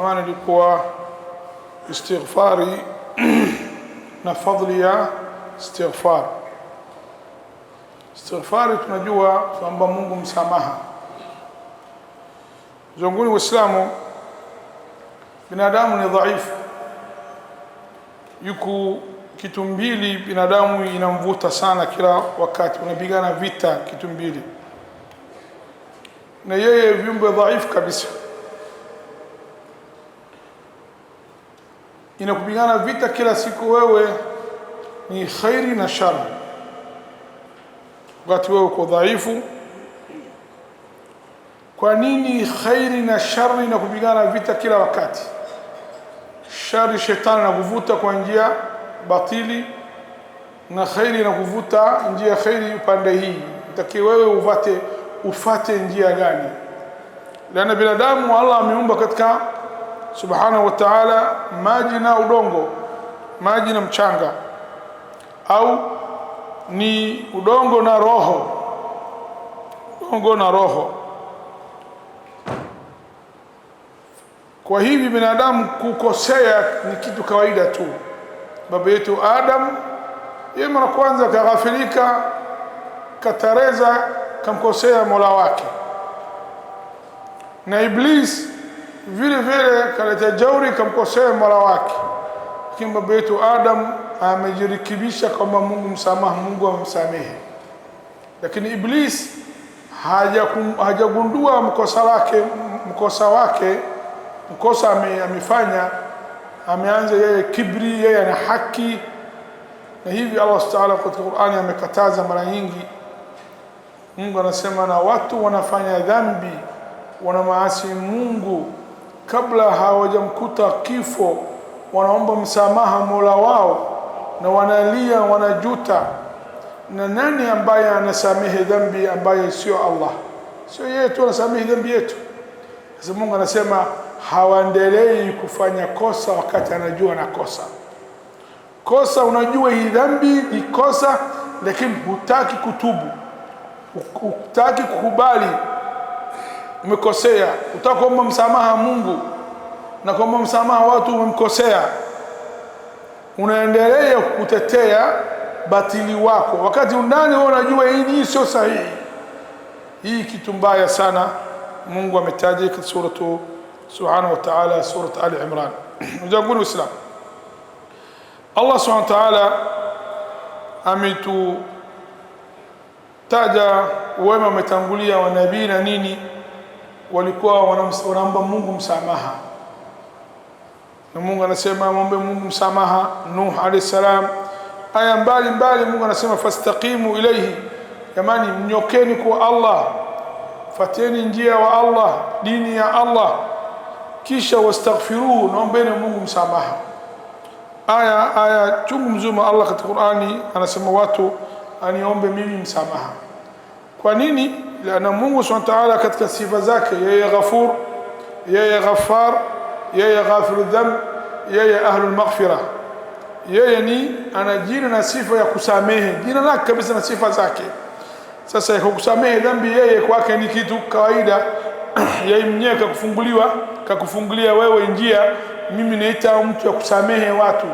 Zamani ilikuwa istighfari na fadhili ya istighfar. Istighfari tunajua kwamba Mungu msamaha. Zunguni Waislamu, binadamu ni dhaifu. Yuko kitu mbili binadamu inamvuta sana kila wakati, unapigana vita kitu mbili. Na yeye viumbe dhaifu kabisa. Inakupigana vita kila siku, wewe ni khairi na shari. Wakati wewe uko dhaifu, kwa nini khairi na shari inakupigana vita kila wakati? Shari, shetani anakuvuta kwa njia batili, na khairi inakuvuta njia khairi upande hii. Utaki wewe ufate njia gani? Lana binadamu Allah ameumba katika subhanahu wa ta'ala maji na udongo, maji na mchanga, au ni udongo na roho, udongo na roho. Kwa hivi binadamu kukosea ni kitu kawaida tu. Baba yetu Adam, yeye mara kwanza kaghafilika, katareza, kamkosea Mola wake. Na Iblis vile vile kaleta jauri, kamkosea Mola wake. Lakini baba yetu Adam amejirikibisha kwamba Mungu msamaha, Mungu amsamehe. Lakini Iblis hajagundua mkosa amefanya. Ameanza yeye kibri, yeye ana haki. Na hivi Allah Ta'ala katika Qur'ani amekataza mara nyingi. Mungu anasema, na watu wanafanya dhambi, wana maasi Mungu, kabla hawajamkuta kifo wanaomba msamaha Mola wao, na wanalia, wanajuta. Na nani ambaye anasamehe dhambi ambaye sio Allah? Sio yeye tu anasamehe dhambi yetu. Sasa Mungu anasema hawaendelei kufanya kosa wakati anajua na kosa. Unajua hii dhambi ni kosa, lakini hutaki kutubu, hutaki kukubali umekosea, hutaki kuomba msamaha Mungu na kuomba msamaha watu umemkosea. Unaendelea kutetea batili wako wakati undani wewe unajua hii sio sahihi. Hii kitu mbaya sana. Mungu ametaja katika suratu subhanahu wa ta'ala, suratu Ali Imran. Ujanguni Uislamu, Allah subhanahu wa ta'ala ametutaja wema wametangulia wa nabii na nini walikuwa wanaomba Mungu msamaha. Na Mungu anasema muombe Mungu msamaha. Nuh alayhi salam, aya mbali Mungu anasema fastaqimu ilayhi, jamani mnyokeni kwa Allah, fateni njia wa Allah, dini ya Allah, kisha wastaghfiruhu, naombeni Mungu msamaha. Aya chungu mzima Allah katika Qur'ani anasema watu aniombe mimi msamaha. Kwa nini? Lana Mungu subhanahu wa ta'ala katika sifa zake, yeye Ghafur, yeye Ghaffar, yeye Ghafiru dhanb, yeye Ahlul Maghfirah. Yeye ni ana jina na sifa ya kusamehe, jina lake kabisa na sifa zake. Sasa kukusamehe dhambi yeye kwake ni kitu kawaida. Yeye mwenyewe kakufungulia wewe njia. Mimi naita mtu ya kusamehe watu,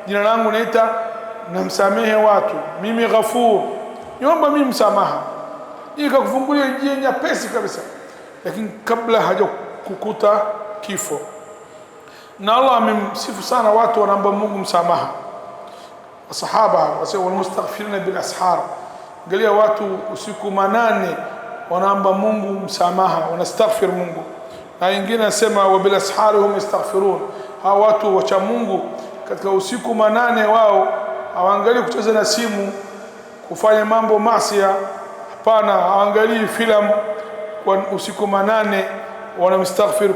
jina langu naita namsamehe watu, mimi Ghafur, niomba mimi msamaha. Hii kakufungulia njia nyepesi kabisa, lakini kabla hajakukuta kifo. Na Allah amemsifu sana watu wanaomba Mungu msamaha. Masahaba wasema walmustaghfirina bil ashar, angalia watu usiku manane wanaomba Mungu msamaha, wanastaghfir Mungu. Na wengine nasema wa bil asharihum yastaghfirun, hawa watu wacha Mungu katika usiku manane wao hawaangalii kucheza na simu, kufanya mambo maasi. Hapana, hawaangalii filamu. Kwa usiku manane wanamstaghfir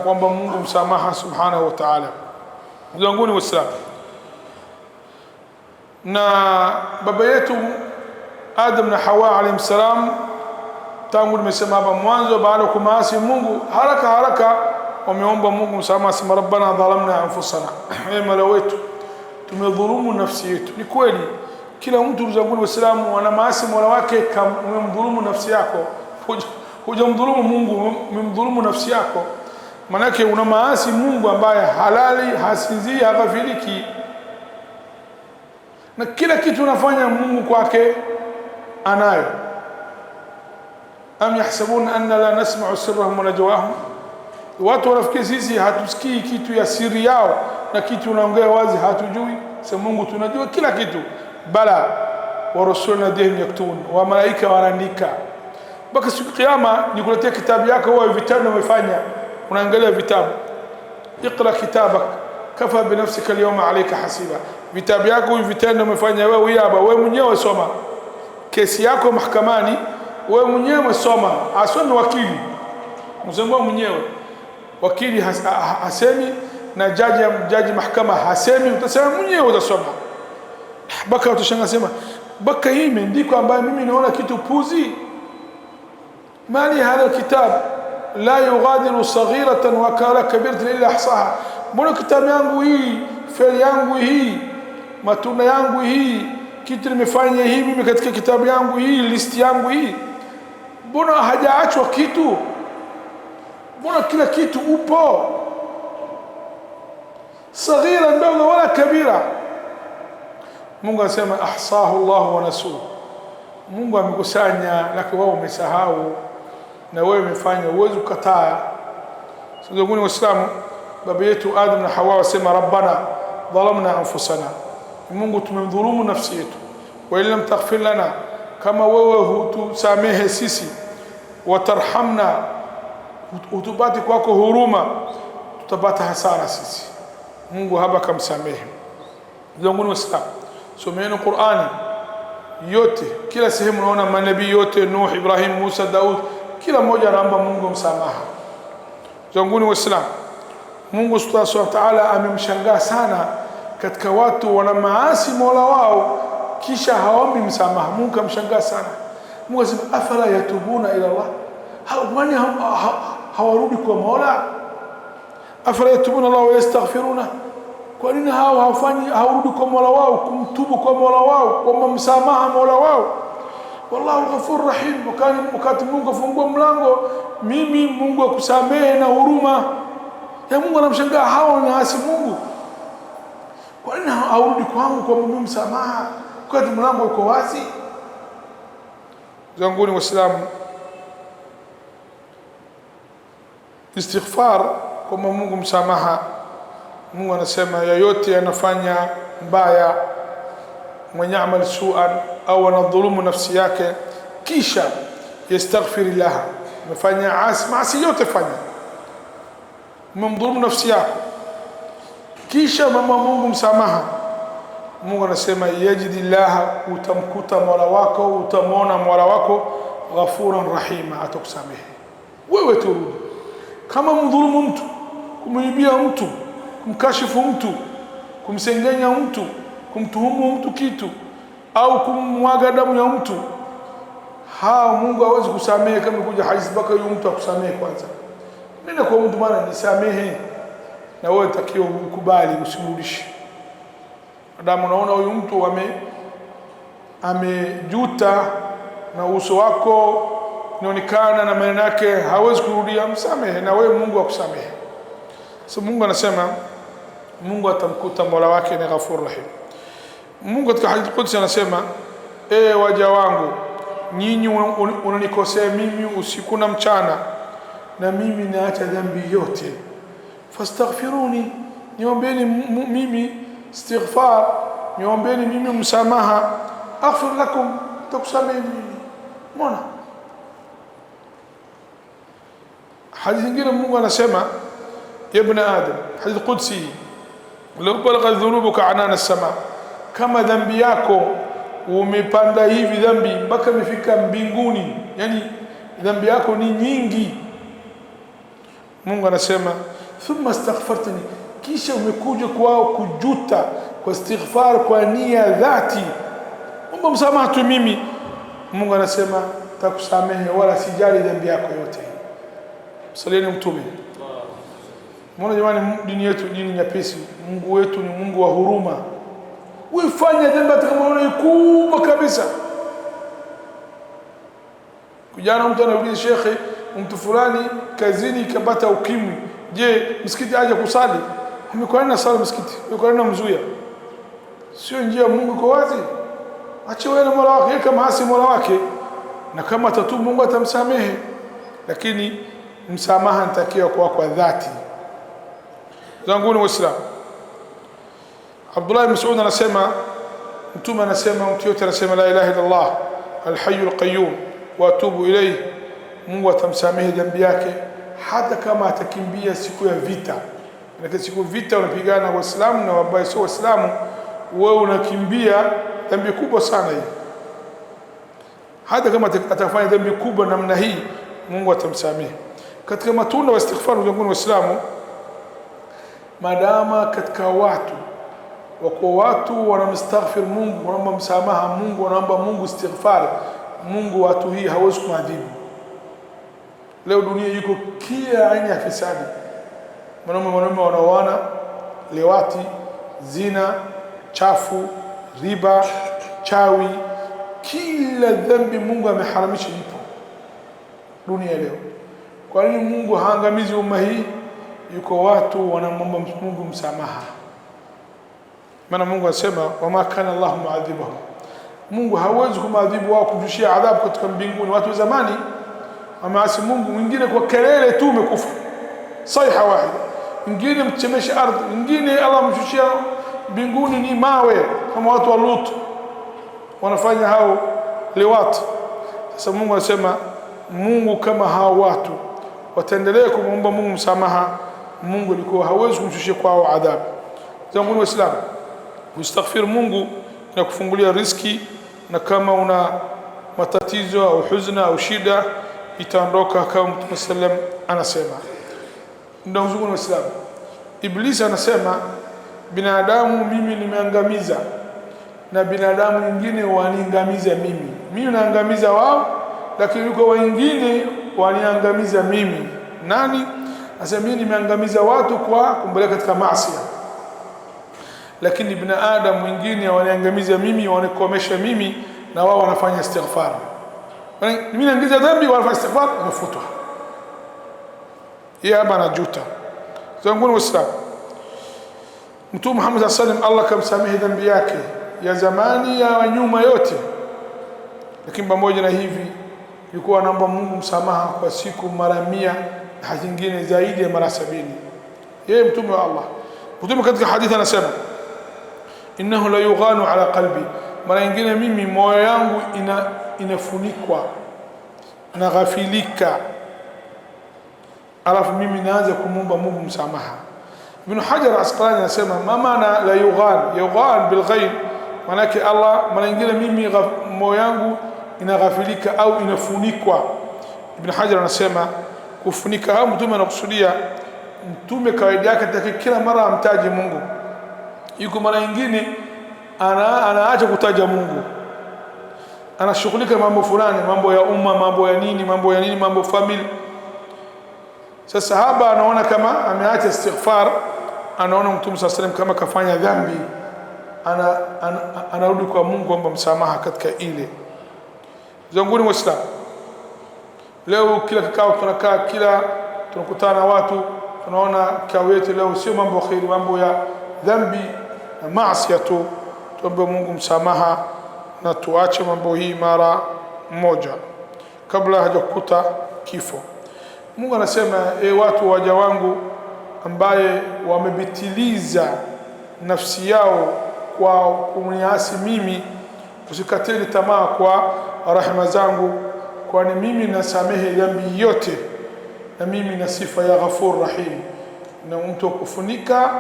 kwamba Mungu msamaha subhanahu wa ta'ala. Zanguni Waislamu, na baba yetu Adam na Hawa alayhi salam, tangu nimesema hapa mwanzo, baada ya kumaasi Mungu haraka wameomba Mungu msamaha, sema rabbana dhalamna anfusana, ee Mola wetu tumedhulumu nafsi yetu. Ni kweli kila mtu zanguni Waislamu ana maasi Mola wake. Kama umemdhulumu nafsi yako, hujamdhulumu Mungu, umemdhulumu nafsi yako. manake una maasi Mungu ambaye halali, hasinzii, haghafiliki, na kila kitu unafanya Mungu kwake anayo. Am yahsabuna anna la nasma'u sirrahum wa najwahum, watu wanafikiri sisi hatusikii kitu ya siri yao na kitu unaongea wazi hatujui. Sema Mungu tunajua kila kitu. Bala wa rusuluna ladayhim yaktubun, wa malaika wanaandika. Mpaka siku ya kiyama nikuletea kitabu yako wewe, vitabu umefanya, unaangalia vitabu. Iqra kitabak kafa bi nafsika al-yawma alayka hasiba, vitabu yako vitendo umefanya wewe hapa, wewe mwenyewe soma. Kesi yako mahakamani wewe mwenyewe soma, asome wakili mzungu mwenyewe, wakili hasemi na jaji mahakama hasemi, utasema mwenyewe utasoma. Baka utashangaa sema baka hii imeandikwa ambayo mimi naona kitu puzi. Mali hadha kitab la yughadiru saghiratan wa kala kabiratan illa ahsaha, mbona kitabu yangu hii, faili yangu hii, matunda yangu hii, kitu nimefanya hii mimi katika kitabu yangu hii, listi yangu hii, mbona hajaachwa kitu? Mbona kila kitu upo, saghira ndogo wala kabira. Mungu anasema ahsahu Allah wa nasuhu, Mungu amekusanya, lakini wao umesahau na wewe umefanya, uweze kukataa. Sasa Waislamu, baba yetu Adam na Hawa wasema rabbana dhalamna anfusana, Mungu tumemdhulumu nafsi yetu, wa illam taghfir lana, kama wewe hutusamehe sisi, watarhamna, utubati kwako huruma, tutapata hasara sisi. Mungu haba kamsamehe. Ndugu Waislamu, someni Qur'ani yote, kila sehemu unaona manabii yote, Nuh, Ibrahim, Musa, Daud, kila mmoja anaomba Mungu msamaha. Ndugu Waislamu, Mungu Subhanahu wa Ta'ala amemshangaa sana katika watu wana maasi Mola wao kisha haombi msamaha. Mungu amshangaa sana. Mungu asema afala yatubuna ila Allah, kwani hawarudi kwa Mola? Afala yatubuna Allah wa yastaghfiruna, kwa nini hawarudi kwa Mola wao kumtubu kwa Mola wao, kwa msamaha Mola wao? Wallahu ghafur rahim, wakati Mungu afungua mlango, mimi Mungu akusamehe na huruma ya Mungu. Anamshangaa hao na asi Mungu, kwa nini hawarudi kwangu kwa mimi msamaha wakati mlango uko wazi? Zanguni Waislamu, istighfar kwa Mungu msamaha. Mungu anasema yoyote anafanya mbaya, mwenye amali suan au anadhulumu nafsi yake kisha yastaghfirillah, mfanya maasi yote fanya, umemdhulumu nafsi yako kisha mama Mungu msamaha, Mungu anasema yajidillah, utamkuta Mola wako, utamwona Mola wako ghafuran rahima, atakusamehe wewe. Turudi kama mdhulumu mtu, kumwibia mtu, kumkashifu mtu, kumsengenya mtu, kumtuhumu mtu kitu au kumwaga damu ya mtu, Mungu hawezi kusamehe kama kuja hadithi mpaka yule mtu akusamehe kwanza. Nenda kwa mtu bwana, nisamehe, na wewe takiwa ukubali, usimrudishe. Adamu, naona huyu mtu amejuta na uso wako unaonekana na maneno yake hawezi kurudia, msamehe na wewe Mungu akusamehe. So Mungu anasema Mungu atamkuta Mola wake ni Ghafur Rahim. Mungu katika hadithi Qudsi anasema waja wangu, nyinyi unanikosea mimi usiku na mchana, na mimi naacha dhambi yote, fastaghfiruni, niombeni mimi istighfar, niombeni mimi msamaha, aghfir lakum, takusamehe mimi. Mbona hadithi nyingine Mungu anasema ya ibn Adam, hadithi Qudsi, law balagha dhunubuka anana as-sama, kama dhambi yako umepanda hivi dhambi mpaka imefika mbinguni, yani dhambi yako ni nyingi, Mungu anasema thumma astaghfartani, kisha umekuja kwao kujuta kwa istighfar, kwa nia dhati, omba msamaha tu mimi, Mungu anasema takusamehe wala sijali dhambi yako yote. Salini Mtume. Mbona jamani, dini yetu dini nyepesi, Mungu wetu ni Mungu wa huruma. Uifanye dhambi hata kama unaona kubwa kabisa. Kujana mtu anauliza shekhe, mtu fulani kazini kapata ukimwi, Je, msikiti aje kusali? Umekuwa na sala msikiti, umekuwa na mzuia. Sio njia Mungu kwa wazi. Acha wewe na Mola wake, kama hasi Mola wake, na kama atatubu Mungu atamsamehe, lakini msamaha nitakiwa kwa dhati. Zangu ni Waislamu, Abdullah ibn Mas'ud anasema, mtume anasema, mtu yote anasema la ilaha illa Allah al-hayyul qayyum wa atubu ilayhi, Mungu atamsamehe dhambi yake hata kama atakimbia siku ya vita. Na siku vita unapigana na Waislamu na wabaya sio Waislamu, wewe unakimbia dhambi kubwa sana hii. Hata kama atafanya dhambi kubwa namna hii, Mungu atamsamehe. Katika matunda wa istighfar wa Waislamu, madama katika watu wanamstaghfir Mungu, wanaomba msamaha Mungu, wanaomba Mungu istighfar, Mungu watu hii hawezi kuadhibu. Leo dunia yuko kila aina ya fisadi, wanaume wanaoana, lewati, zina, chafu, riba, chawi, kila dhambi Mungu ameharamisha ipo dunia leo. Kwa nini Mungu haangamizi umma hii? Yuko watu wanamwomba Mungu msamaha. Maana Mungu anasema wama kana Allahu muadhibahum, Mungu hawezi kumadhibu wao, kumshushia adhabu katika mbinguni. Watu wa zamani wameasi Mungu, wengine kwa kelele tu umekufa saiha wahida, wengine mchemesha ardhi, wengine Allah mshushia mbinguni ni mawe kama watu wa Lut wanafanya hao liwat. Sasa Mungu anasema, Mungu kama hao watu wataendelea kumwomba Mungu msamaha, Mungu alikuwa hawezi kumshushia kwao adhabu. Zangu ni Waislamu, uistaghfir Mungu na kufungulia riziki, na kama una matatizo au huzna au shida itaondoka kama Mtume sallam anasema. Ndio zangu ni Waislamu, Iblisi anasema binadamu mimi nimeangamiza na binadamu wengine waniangamiza mimi naangamiza wao, lakini yuko wengine waniangamiza mimi. Nani? Anasema mimi nimeangamiza watu kwa kumbeleka katika maasi, lakini binadamu wengine waniangamiza mimi, wanikomesha mimi, na wao wanafanya istighfar. Mimi naingiza dhambi, wanafanya istighfar, nafutwa. Yeye hapa anajuta. Zangu ni Waislamu, Mtume Muhammad sallallahu alaihi wasallam Allah kamsamehe dhambi yake ya zamani ya nyuma yote, lakini pamoja na hivi yuko anaomba Mungu msamaha kwa siku mara 100 na nyingine zaidi ya mara 70. Yeye mtume wa Allah, mtume katika hadithi anasema innahu la yughanu ala qalbi, mara nyingine mimi moyo yangu inafunikwa na ghafilika, alafu mimi naanza kumwomba Mungu msamaha. Ibn Hajar Asqalani anasema mama na la yughan bil ghaib, manake Allah mara nyingine mimi moyo yangu inaghafilika au inafunikwa. Ibn Hajar anasema kufunika au mtume anakusudia, mtume kawaida yake kila mara amtaje Mungu, yuko mara nyingine anaacha kutaja Mungu, anashughulika mambo fulani, mambo ya umma, mambo ya nini, mambo family. Sasa haba anaona kama ameacha istighfar, anaona mtume sallallahu alaihi wasallam kama kafanya dhambi, anarudi kwa Mungu kuomba msamaha katika ile. Zanguni Waislamu, leo kila kikao tunakaa, kila tunakutana na watu, tunaona kikao yetu leo sio mambo ya khairi, mambo ya dhambi na maasi tu. Tuombe Mungu msamaha na tuache mambo hii mara moja kabla hajakuta kifo. Mungu anasema watu waja wangu ambaye wamebitiliza nafsi yao kwa kuniasi mimi, usikateni tamaa kwa rahma zangu, kwani mimi nasamehe dhambi yote, na mimi na sifa ya Ghafur Rahim, na mtu kufunika,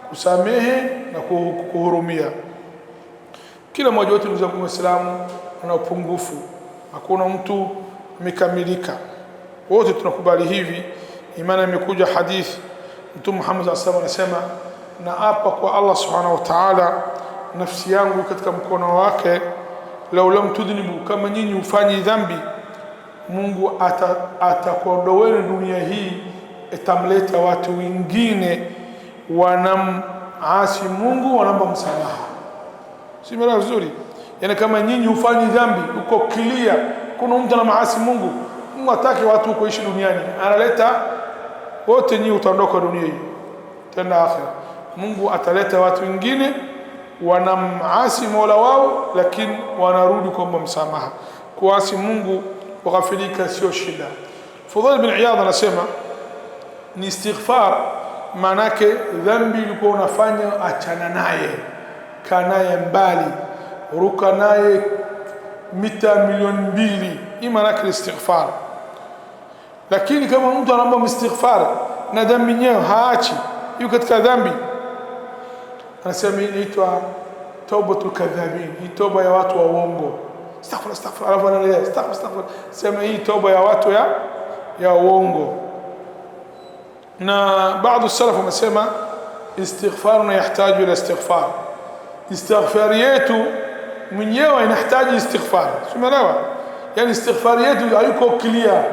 kusamehe na kuhurumia. Kila mmoja wetu ndugu zangu Waislamu ana upungufu, hakuna mtu amekamilika, wote tunakubali hivi. Imani imekuja hadithi, Mtume Muhammad sallallahu alaihi wasallam anasema, na hapa kwa Allah subhanahu wa ta'ala, nafsi yangu katika mkono wake, lau lam tudhnibu, kama nyinyi ufanye dhambi, Mungu atakuondoeni dunia hii, itamleta watu wengine wanamasi Mungu, wanaomba msamaha. Si mara vizuri? Yani kama nyinyi ufanye dhambi, uko clear, kuna mtu anamaasi Mungu, Mungu atake watu kuishi duniani, analeta wote nyinyi utaondoka dunia hii tena akhira. Mungu ataleta watu wengine wanamasi Mola wao, lakini wanarudi kuomba msamaha. Kuasi Mungu kughafilika sio shida. Fudhail bin Iyad anasema ni istighfar manake dhambi ulikuwa unafanya achana naye, kanaye mbali, ruka naye mita milioni 2. Hii maana yake istighfar. Lakini kama mtu anaomba istighfar na dhambi yenyewe haachi, yuko katika dhambi, anasema inaitwa taubatul kadhabin. Hii toba ya watu wa uongo. Astaghfir, alafu anaendelea astaghfir. Sema hii toba ya watu ya uongo. Na baadhi salaf wamesema istighfaruna yahitaji ila istighfar. Istighfar yetu mwenyewe inahitaji istighfar. Umeelewa? Yani istighfar yetu hayuko clear.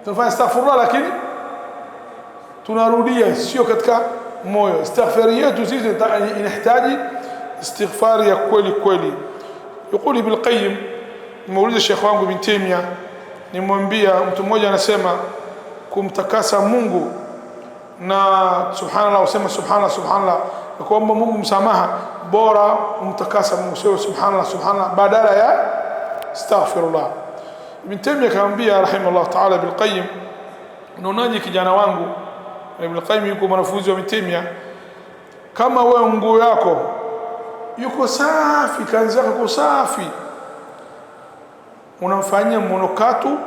Tunafanya astaghfirullah lakini tunarudia sio katika moyo. Istighfar yetu sisi inahitaji istighfar ya kweli kweli. يقول ابن القيم مولد الشيخ wangu Ibn Taymiyyah, nimwambia mtu mmoja anasema kumtakasa Mungu na subhanallah, usema subhanallah na kuomba Mungu msamaha, bora umtakasa Mungu sio subhanallah badala ya astaghfirullah. Ibn Taymiyyah kaambia rahimahullah ta'ala Ibn Qayyim, unaonaje kijana wangu? Ibn Qayyim yuko mwanafunzi wa Ibn Taymiyyah, kama wewe nguo yako yuko safi, kanzi yako yuko safi, unamfanyia monokatu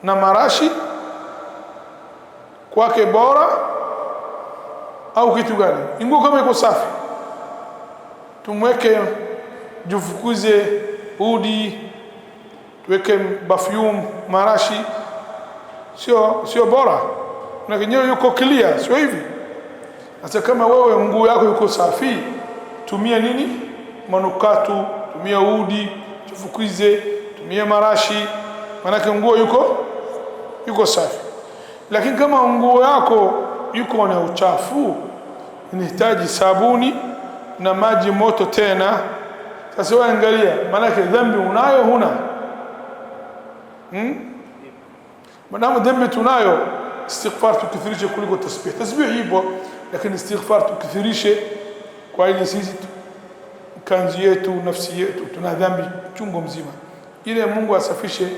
na marashi kwake bora au kitu gani? Nguo kama iko safi tumweke jufukuze udi, tuweke perfume marashi, sio bora? Na kenyewe yuko clear, sio hivi? Sasa kama wewe nguo yako yuko safi, tumia nini? Manukatu, tumia udi, jufukuze, tumia marashi, maana nguo yuko safi. Lakini kama nguo yako yuko na uchafu, inahitaji sabuni na maji moto tena. Sasa wewe angalia, maana dhambi unayo huna? Maana dhambi tunayo, istighfar tukithirishe kuliko tasbih. Tasbih ipo, lakini istighfar tukithirishe, kwa ili sisi kanzi yetu, nafsi yetu tuna dhambi chungu mzima. Ile Mungu asafishe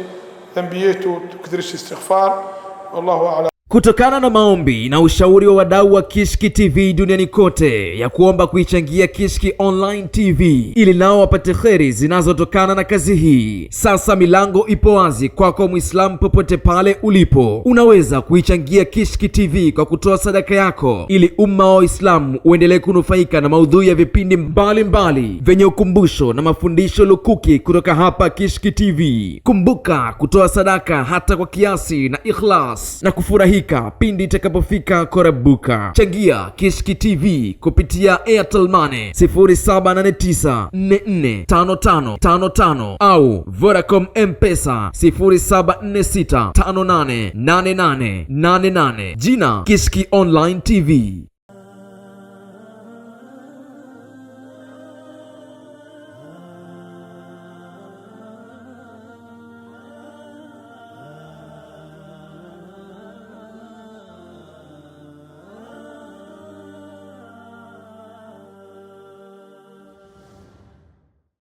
dhambi yetu, tukithirishe istighfar. Wallahu a'lam. Kutokana na maombi na ushauri wa wadau wa Kishki TV duniani kote ya kuomba kuichangia Kishki Online TV ili nao wapate kheri zinazotokana na kazi hii, sasa milango ipo wazi kwako Muislamu popote pale ulipo. Unaweza kuichangia Kishki TV kwa kutoa sadaka yako ili umma wa Uislamu uendelee kunufaika na maudhui ya vipindi mbalimbali vyenye ukumbusho na mafundisho lukuki kutoka hapa Kishki TV. Kumbuka kutoa sadaka hata kwa kiasi na ikhlas na kufurahi pindi itakapofika korabuka. Changia Kishki TV kupitia Airtel Money 0789445555 au Vodacom M-Pesa 0746588888. Jina Kishki Online TV.